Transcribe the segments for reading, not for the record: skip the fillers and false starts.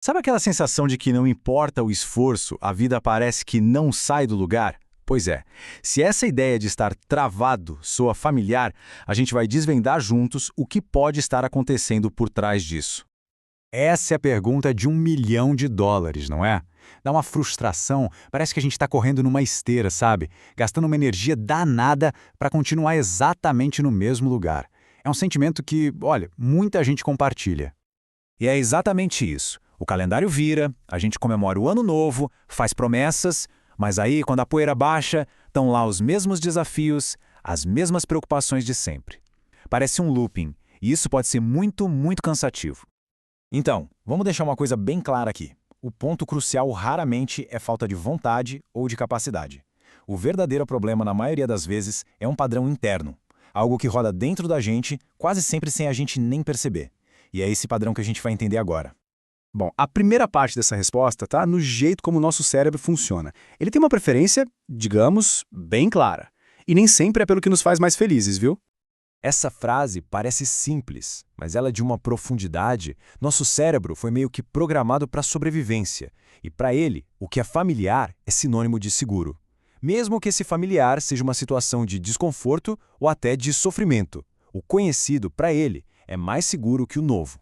Sabe aquela sensação de que não importa o esforço, a vida parece que não sai do lugar? Pois é, se essa ideia de estar travado soa familiar, a gente vai desvendar juntos o que pode estar acontecendo por trás disso. Essa é a pergunta de US$ 1 milhão, não é? Dá uma frustração, parece que a gente está correndo numa esteira, sabe? Gastando uma energia danada para continuar exatamente no mesmo lugar. É um sentimento que, olha, muita gente compartilha. E é exatamente isso. O calendário vira, a gente comemora o ano novo, faz promessas, mas aí, quando a poeira baixa, estão lá os mesmos desafios, as mesmas preocupações de sempre. Parece um looping, e isso pode ser muito, muito cansativo. Então, vamos deixar uma coisa bem clara aqui. O ponto crucial raramente é falta de vontade ou de capacidade. O verdadeiro problema, na maioria das vezes, é um padrão interno. Algo que roda dentro da gente, quase sempre sem a gente nem perceber. E é esse padrão que a gente vai entender agora. Bom, a primeira parte dessa resposta está no jeito como o nosso cérebro funciona. Ele tem uma preferência, digamos, bem clara. E nem sempre é pelo que nos faz mais felizes, viu? Essa frase parece simples, mas ela é de uma profundidade. Nosso cérebro foi meio que programado para a sobrevivência, e para ele, o que é familiar é sinônimo de seguro. Mesmo que esse familiar seja uma situação de desconforto ou até de sofrimento, o conhecido, para ele, é mais seguro que o novo.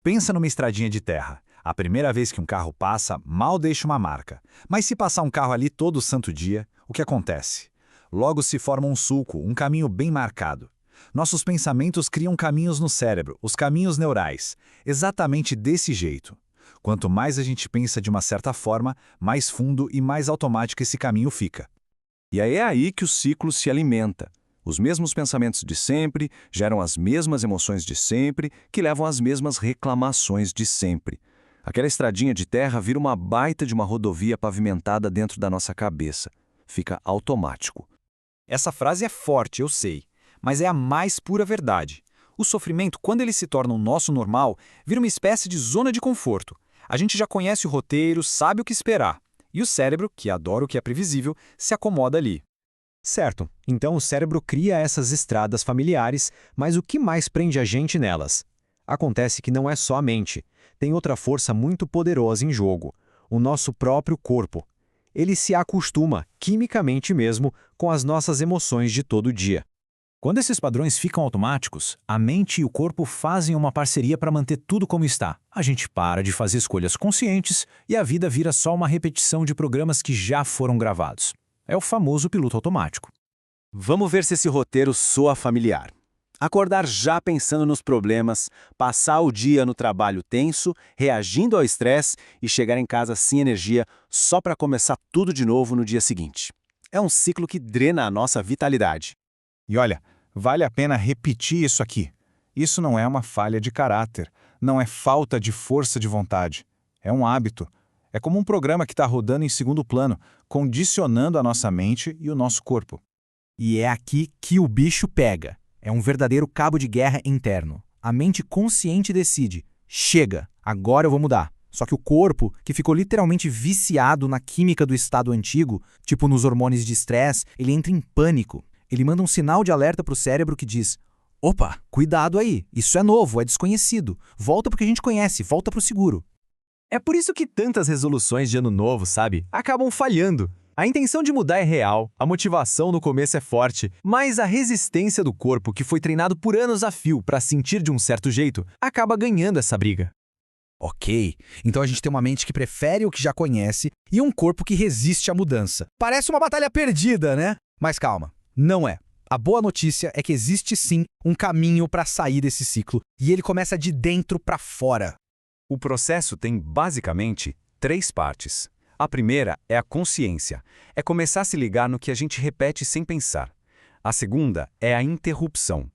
Pensa numa estradinha de terra. A primeira vez que um carro passa, mal deixa uma marca. Mas se passar um carro ali todo santo dia, o que acontece? Logo se forma um sulco, um caminho bem marcado. Nossos pensamentos criam caminhos no cérebro, os caminhos neurais. Exatamente desse jeito. Quanto mais a gente pensa de uma certa forma, mais fundo e mais automático esse caminho fica. E é aí que o ciclo se alimenta. Os mesmos pensamentos de sempre geram as mesmas emoções de sempre, que levam às mesmas reclamações de sempre. Aquela estradinha de terra vira uma baita de uma rodovia pavimentada dentro da nossa cabeça. Fica automático. Essa frase é forte, eu sei, mas é a mais pura verdade. O sofrimento, quando ele se torna o nosso normal, vira uma espécie de zona de conforto. A gente já conhece o roteiro, sabe o que esperar. E o cérebro, que adora o que é previsível, se acomoda ali. Certo, então o cérebro cria essas estradas familiares, mas o que mais prende a gente nelas? Acontece que não é só a mente. Tem outra força muito poderosa em jogo: o nosso próprio corpo. Ele se acostuma, quimicamente mesmo, com as nossas emoções de todo dia. Quando esses padrões ficam automáticos, a mente e o corpo fazem uma parceria para manter tudo como está. A gente para de fazer escolhas conscientes e a vida vira só uma repetição de programas que já foram gravados. É o famoso piloto automático. Vamos ver se esse roteiro soa familiar. Acordar já pensando nos problemas, passar o dia no trabalho tenso, reagindo ao estresse e chegar em casa sem energia só para começar tudo de novo no dia seguinte. É um ciclo que drena a nossa vitalidade. E olha, vale a pena repetir isso aqui. Isso não é uma falha de caráter, não é falta de força de vontade. É um hábito. É como um programa que está rodando em segundo plano, condicionando a nossa mente e o nosso corpo. E é aqui que o bicho pega. É um verdadeiro cabo de guerra interno. A mente consciente decide: chega, agora eu vou mudar. Só que o corpo, que ficou literalmente viciado na química do estado antigo, tipo nos hormônios de estresse, ele entra em pânico. Ele manda um sinal de alerta para o cérebro que diz: opa, cuidado aí, isso é novo, é desconhecido. Volta para o que a gente conhece, volta para o seguro. É por isso que tantas resoluções de ano novo, sabe, acabam falhando. A intenção de mudar é real, a motivação no começo é forte, mas a resistência do corpo, que foi treinado por anos a fio para sentir de um certo jeito, acaba ganhando essa briga. Ok, então a gente tem uma mente que prefere o que já conhece e um corpo que resiste à mudança. Parece uma batalha perdida, né? Mas calma, não é. A boa notícia é que existe sim um caminho para sair desse ciclo e ele começa de dentro para fora. O processo tem basicamente 3 partes. A primeira é a consciência. É começar a se ligar no que a gente repete sem pensar. A segunda é a interrupção.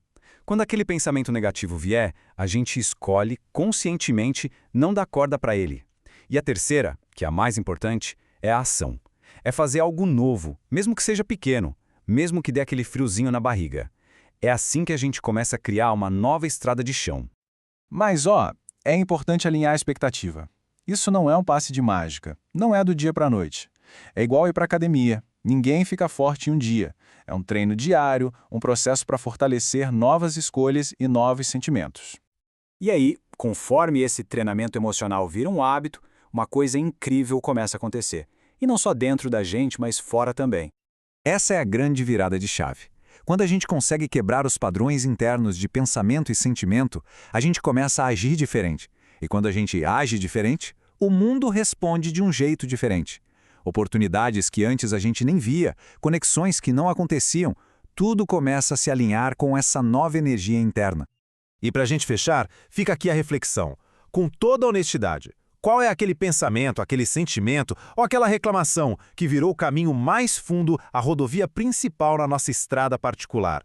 Quando aquele pensamento negativo vier, a gente escolhe conscientemente não dar corda para ele. E a terceira, que é a mais importante, é a ação. É fazer algo novo, mesmo que seja pequeno, mesmo que dê aquele friozinho na barriga. É assim que a gente começa a criar uma nova estrada de chão. Mas, é importante alinhar a expectativa. Isso não é um passe de mágica, não é do dia para a noite. É igual ir para a academia. Ninguém fica forte em um dia. É um treino diário, um processo para fortalecer novas escolhas e novos sentimentos. E aí, Conforme esse treinamento emocional vira um hábito, uma coisa incrível começa a acontecer. E não só dentro da gente, mas fora também. Essa é a grande virada de chave. Quando a gente consegue quebrar os padrões internos de pensamento e sentimento, a gente começa a agir diferente. E quando a gente age diferente, o mundo responde de um jeito diferente. Oportunidades que antes a gente nem via, conexões que não aconteciam, tudo começa a se alinhar com essa nova energia interna. E para a gente fechar, fica aqui a reflexão. Com toda honestidade, qual é aquele pensamento, aquele sentimento ou aquela reclamação que virou o caminho mais fundo, a rodovia principal na nossa estrada particular?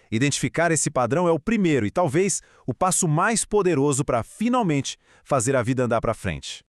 Identificar esse padrão é o primeiro e talvez o passo mais poderoso para finalmente fazer a vida andar para frente.